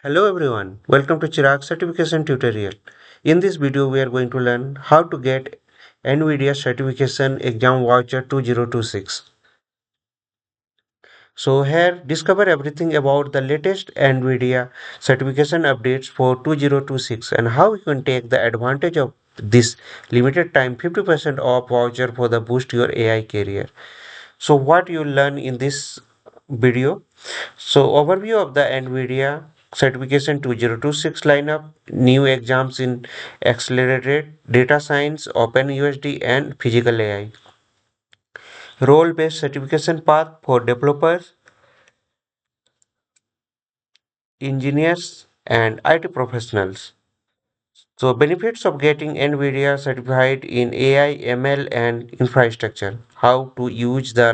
Hello everyone, welcome to Chirag Certification tutorial. In this video we are going to learn how to get NVIDIA Certification Exam Voucher 2026. So here discover everything about the latest NVIDIA certification updates for 2026 and how you can take the advantage of this limited time 50% off voucher for the boost your AI career. So what you learn in this video? So overview of the NVIDIA Certification 2026 lineup, new exams in accelerated data science, OpenUSD and physical AI. Role-based certification path for developers, engineers and IT professionals. So benefits of getting NVIDIA certified in AI, ML and infrastructure. How to use the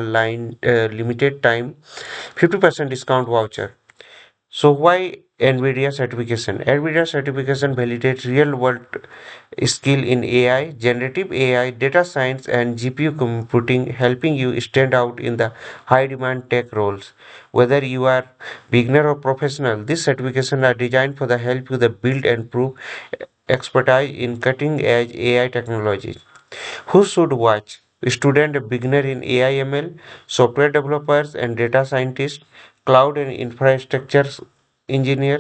limited time 50% discount voucher. So why NVIDIA certification? NVIDIA certification validates real-world skill in AI, generative AI, data science, and GPU computing, helping you stand out in the high-demand tech roles. Whether you are beginner or professional, these certifications are designed for the help you the build and prove expertise in cutting-edge AI technology. Who should watch? Student, beginner in AI ML, software developers and data scientists, cloud and infrastructure engineer,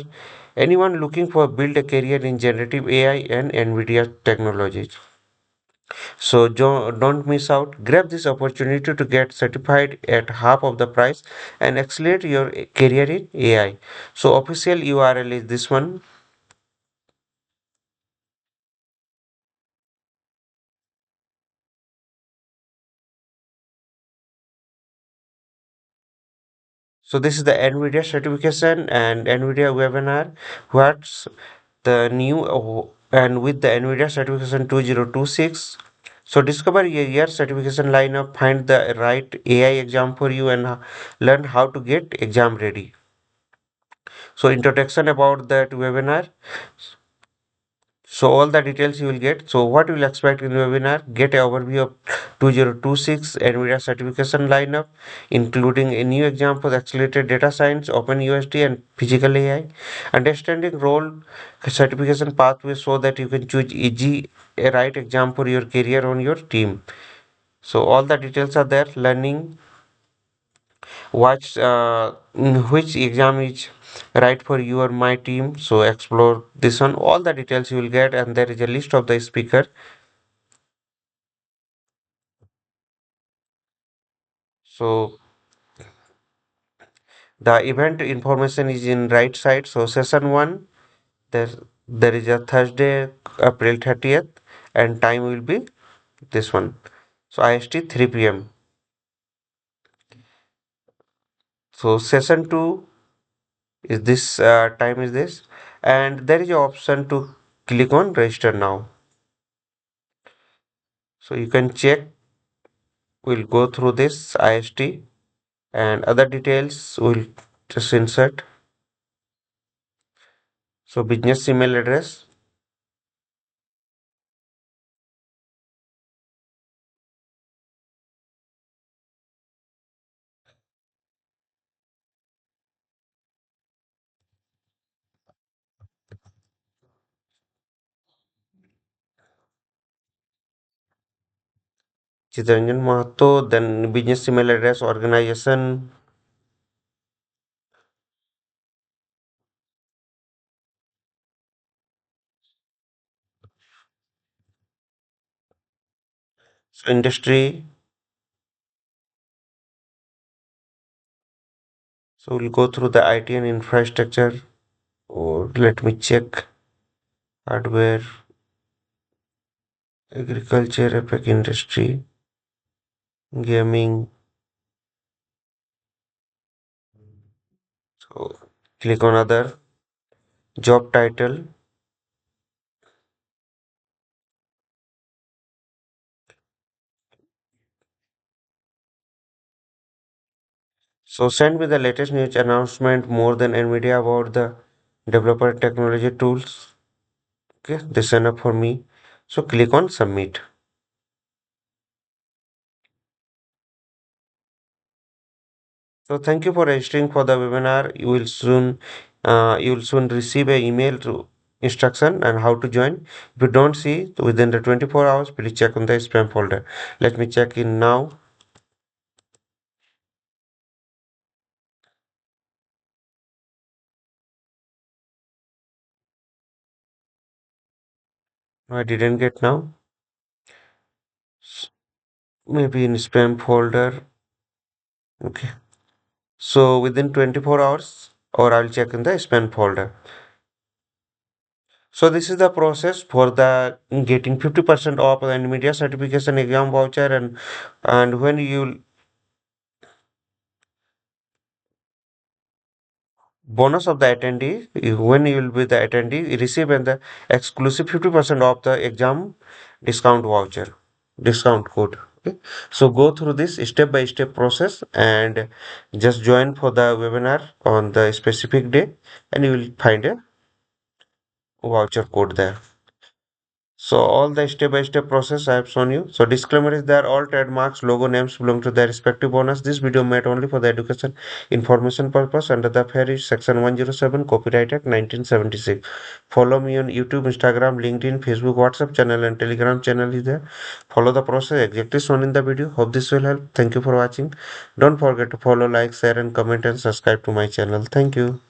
anyone looking for build a career in generative AI and NVIDIA technologies. So don't miss out. Grab this opportunity to get certified at half of the price and accelerate your career in AI. So official URL is this one. So this is the NVIDIA certification and NVIDIA webinar. What's the new and with the NVIDIA certification 2026. So discover a year certification lineup, find the right AI exam for you and learn how to get exam ready. So introduction about that webinar. So all the details you will get. So what you will expect in the webinar, get an overview of 2026 NVIDIA certification lineup, including a new exam for the accelerated data science, OpenUSD and physical AI, understanding role certification pathway so that you can choose easy a right exam for your career on your team. So all the details are there, learning watch which exam is right for you or my team. So explore this one, all the details you will get, and there is a list of the speaker. So the event information is in right side. So session 1, there there is a Thursday, April 30th, and time will be this one. So IST 3 p.m. So session 2 is this time is this, and there is an option to click on register now. So you can check. We'll go through this IST and other details we'll just insert. So business email address. Chittaranjan Mahto, then business email address, organization. So industry. So we'll go through the IT and infrastructure. Or let me check. Hardware, agriculture, epic industry, gaming. So click on other. Job title. So send me the latest news announcement more than NVIDIA about the developer technology tools. Okay, this is enough for me. So click on submit. So thank you for registering for the webinar. You will soon You will soon receive a email to instruction and how to join. If you don't see within the 24 hours, please check on the spam folder. Let me check in now. No, I didn't get now. Maybe in spam folder. Okay. So within 24 hours, or I'll check in the spam folder. So this is the process for the getting 50% off the NVIDIA certification exam voucher, and when you bonus of the attendee, when you will be the attendee, you receive and the exclusive 50% off the exam discount voucher, discount code. Okay. So go through this step by step process and just join for the webinar on the specific day, and you will find a voucher code there. So all the step-by-step process I have shown you. So disclaimer is there all trademarks, logo names belong to their respective owners. This video made only for the education information purpose under the fair use section 107 Copyright Act 1976. Follow me on YouTube, Instagram, LinkedIn, Facebook, WhatsApp channel and Telegram channel is there. Follow the process exactly shown in the video. Hope this will help. Thank you for watching. Don't forget to follow, like, share and comment and subscribe to my channel. Thank you.